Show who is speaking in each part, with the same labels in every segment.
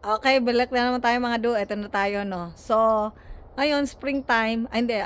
Speaker 1: Okay, balik na naman tayo mga do. Ito na tayo, no. So, ngayon, springtime, ay hindi,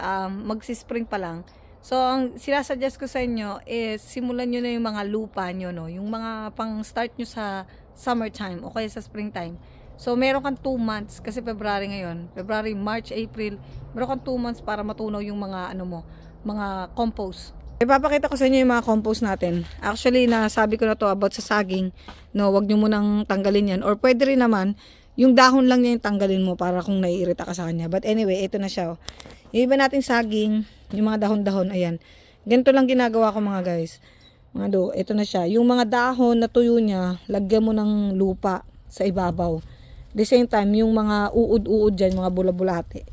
Speaker 1: magsi-spring pa lang. So, ang sinasuggest ko sa inyo is, simulan nyo na yung mga lupa nyo, no. Yung mga pang-start nyo sa summertime, o kaya sa springtime. So, meron kang 2 months, kasi February ngayon. February, March, April. Meron kang 2 months para matunaw yung mga, ano mo, mga compost. Ipapakita ko sa inyo yung mga compost natin. Actually, nasabi ko na to about sa saging. No, wag nyo munang tanggalin yan. Or pwede rin naman, yung dahon lang niya yung tanggalin mo para kung naiirita ka sa kanya. But anyway, ito na siya. Yung iba natin saging, yung mga dahon-dahon, ayan. Ganito lang ginagawa ko mga guys. Mga do, ito na siya. Yung mga dahon na tuyo niya, lagyan mo ng lupa sa ibabaw. The same time, yung mga uod-uod dyan, mga bula-bulate.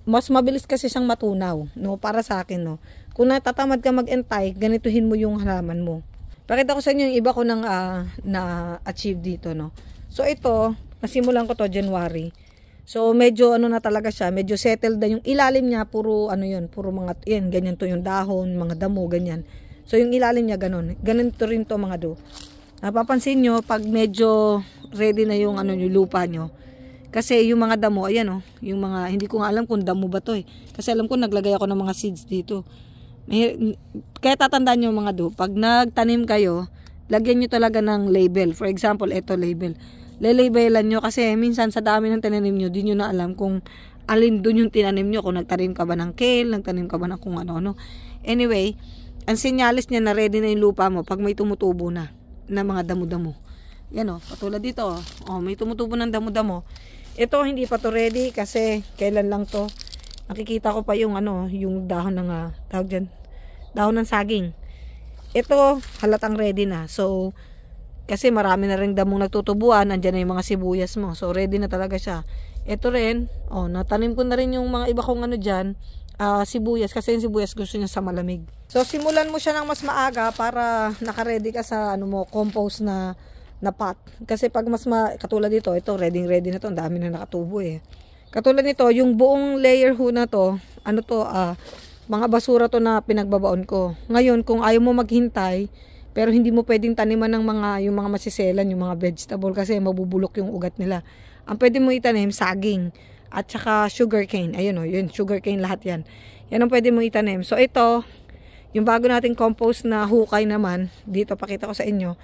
Speaker 1: Mas mabilis kasi siyang matunaw, no? Para sa akin, no? Kung natatamad ka mag-entay, ganituhin mo yung halaman mo. Pakita ko sa inyo yung iba ko nang na-achieve dito, no? So ito, nasimulan ko to January. So medyo ano na talaga siya, medyo settled na yung ilalim niya, puro ano yun, puro mga yan, ganyan to yung dahon, mga damo, ganyan. So yung ilalim niya ganun. Ganito rin to mga do. Napapansin nyo, pag medyo ready na yung ano yung lupa nyo, kasi yung mga damo, ayan oh, yung mga, hindi ko nga alam kung damo ba to eh. Kasi alam ko naglagay ako ng mga seeds dito. Kaya tatandaan nyo mga do, pag nagtanim kayo, lagyan nyo talaga ng label. For example, ito label. Lelabelan nyo kasi minsan sa dami ng tinanim nyo, di nyo na alam kung alin dun yung tinanim nyo. Kung nagtanim ka ba ng kale, nagtanim ka ba ng kung ano-ano. Anyway, ang sinyalis niya na ready na yung lupa mo pag may tumutubo na mga damo-damo. Yan o, patulad dito o, may tumutubo ng damo-damo. Ito hindi pa to ready kasi kailan lang to. Nakikita ko pa yung ano, yung dahon ng tawag dyan, dahon ng saging. Ito halatang ready na. So kasi marami na ring damong nagtutubuan, andyan na yung mga sibuyas mo. So ready na talaga siya. Ito rin, oh, natanim ko na rin yung mga iba kong ano dyan, sibuyas, kasi yung sibuyas gusto niya sa malamig. So simulan mo siya ng mas maaga para naka-ready ka sa ano mo, compost na pot. Kasi pag katulad dito, ito ready na to, ang dami na nakatubo eh. Katulad nito, yung buong layer ho na to, ano to, mga basura to na pinagbabaon ko. Ngayon, kung ayaw mo maghintay, pero hindi mo pwedeng taniman ng yung mga masiselan, yung mga vegetable kasi mabubulok yung ugat nila. Ang pwede mo itanim, saging, at saka sugarcane. Ayun o, yun, sugarcane lahat yan. Yan ang pwede mo itanim. So ito, yung bago nating compost na hukay naman, dito pakita ko sa inyo.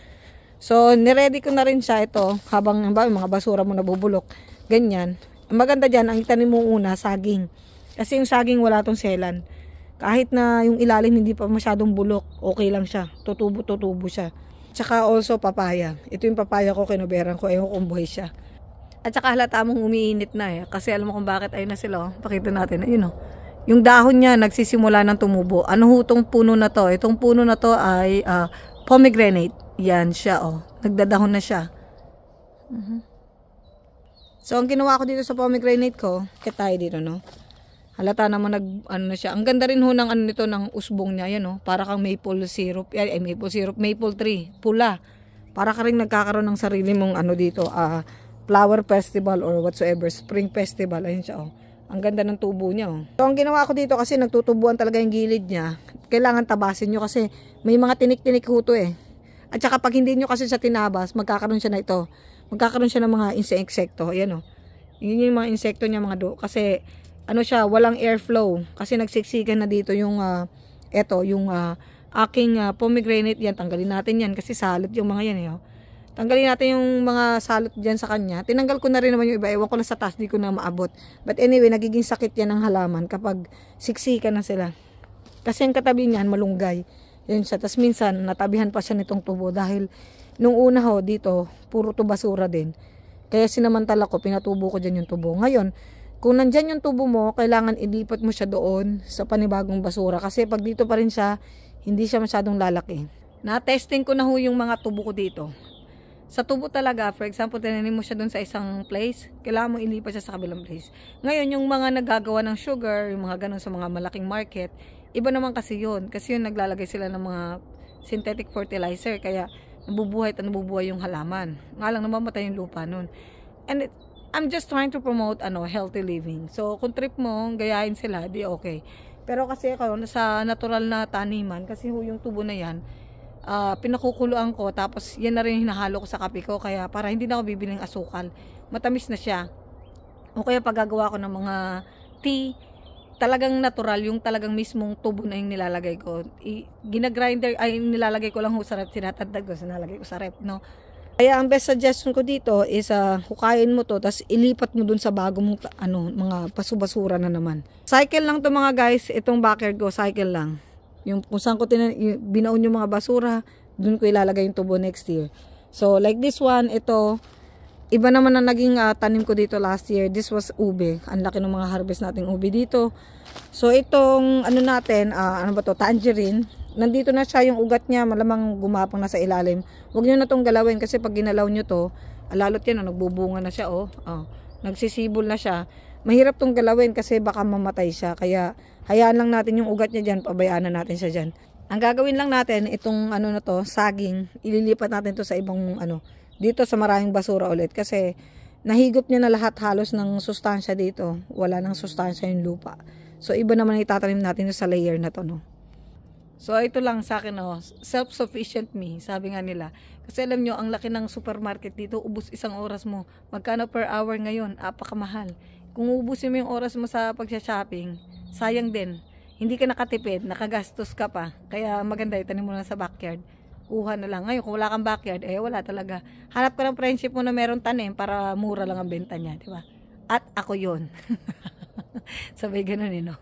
Speaker 1: So, niready ko na rin siya ito, habang mga basura mo nabubulok. Ganyan. Ang maganda dyan, ang itanim mo una, saging. Kasi yung saging wala tong selan. Kahit na yung ilalim hindi pa masyadong bulok, okay lang siya. Tutubo siya. Tsaka also papaya. Ito yung papaya ko, kinuberan ko. Ewan kung buhay siya. At saka halata mong umiinit na eh. Kasi alam mo kung bakit ayun na sila. Oh. Pakita natin. Ayun oh. Yung dahon niya nagsisimula ng tumubo. Ano ho itong puno na to? Itong puno na to ay pomegranate. Yan siya oh. Nagdadahon na siya. So ang ginawa ko dito sa pomegranate ko, tayo dito no. Halata naman ano na siya. Ang ganda rin ho ng ano nito ng usbong niya, yan oh. Para kang maple syrup, maple tree, pula. Para ka ring nagkakaroon ng sarili mong ano dito, flower festival or whatsoever, spring festival, ayun siya oh. Ang ganda ng tubo niya oh. So ang ginawa ko dito kasi nagtutubuan talaga yung gilid niya. Kailangan tabasin niyo kasi may mga tinik-tinik ho to eh. At saka pag hindi nyo kasi siya tinabas, magkakaroon siya na ito. Magkakaroon siya ng mga insekto. Ayan o. Yun yung mga insekto niya mga do. Kasi ano siya, walang airflow. Kasi nagsiksikan na dito yung aking pomegranate. Yan, tanggalin natin yan. Kasi salot yung mga yan eh. Oh. Tanggalin natin yung mga salot dyan sa kanya. Tinanggal ko na rin naman yung iba. Ewan ko na sa taas, di ko na maabot. But anyway, nagiging sakit yan ng halaman kapag siksikan na sila. Kasi ang katabi niyan, malunggay. Yan siya. Tapos minsan, natabihan pa siya nitong tubo dahil nung una ho, dito, puro to basura din. Kaya sinamantala ko, pinatubo ko dyan yung tubo. Ngayon, kung nandyan yung tubo mo, kailangan ilipat mo siya doon sa panibagong basura. Kasi pag dito pa rin siya, hindi siya masyadong lalaki. Na-testing ko na ho yung mga tubo ko dito. Sa tubo talaga, for example, tinanim mo siya doon sa isang place, kailangan mo ilipat siya sa kabilang place. Ngayon, yung mga nagagawa ng sugar, yung mga ganun sa mga malaking market, iba naman kasi yun. Kasi yun naglalagay sila ng mga synthetic fertilizer. Kaya nabubuhay at nabubuhay yung halaman. Nga lang namamatay yung lupa nun. And I'm just trying to promote healthy living. So kung trip mo, gayahin sila, di okay. Pero kasi ako sa natural na taniman, kasi yung tubo na yan, pinakukuluan ko, tapos yan na rin hinahalo ko sa kape ko, kaya para hindi na ako bibiling asukal, matamis na siya. O kaya paggagawa ko ng mga tea, talagang natural, yung talagang mismong tubo na yung nilalagay ko. Ginagrinder, ay nilalagay ko lang ho sa rep, tinatagdag ko, sinalagay ko sa rep, no? Kaya ang best suggestion ko dito is hukayin mo to, tapos ilipat mo dun sa bago mong mga basura na naman. Cycle lang to mga guys, itong backyard ko, cycle lang. Yung kung saan ko binaon yung mga basura, dun ko ilalagay yung tubo next year. So like this one, ito, iba naman ang naging tanim ko dito last year. This was ube. Ang laki ng mga harvest nating ube dito. So itong ano natin, ano ba to, tangerine. Nandito na siya yung ugat niya, malamang gumapang na sa ilalim. Huwag niyo na tong galawin kasi pag ginalaw niyo to, lalot yan, nagbubunga na siya, nagsisibol na siya. Mahirap tong galawin kasi baka mamatay siya. Kaya hayaan lang natin yung ugat niya diyan, pabayaan na natin siya diyan. Ang gagawin lang natin, itong ano na to, saging, ililipat natin to sa ibang dito sa maraming basura ulit kasi nahigop niya na lahat halos ng sustansya dito. Wala nang sustansya yung lupa. So iba naman itatanim natin sa layer na to, no. So ito lang sa akin, self-sufficient me, sabi nga nila. Kasi alam nyo, ang laki ng supermarket dito, ubus isang oras mo. Magkano per hour ngayon? Apakamahal. Kung ubusin mo yung oras mo sa pagsha-shopping, sayang din. Hindi ka nakatipid, nakagastos ka pa. Kaya maganda, itanim mo na sa backyard. Kuha na lang. Ngayon, kung wala kang backyard, wala talaga. Hanap ka ng friendship mo na meron tanim para mura lang ang benta niya, di ba? At ako yun. Sabay ganun, no?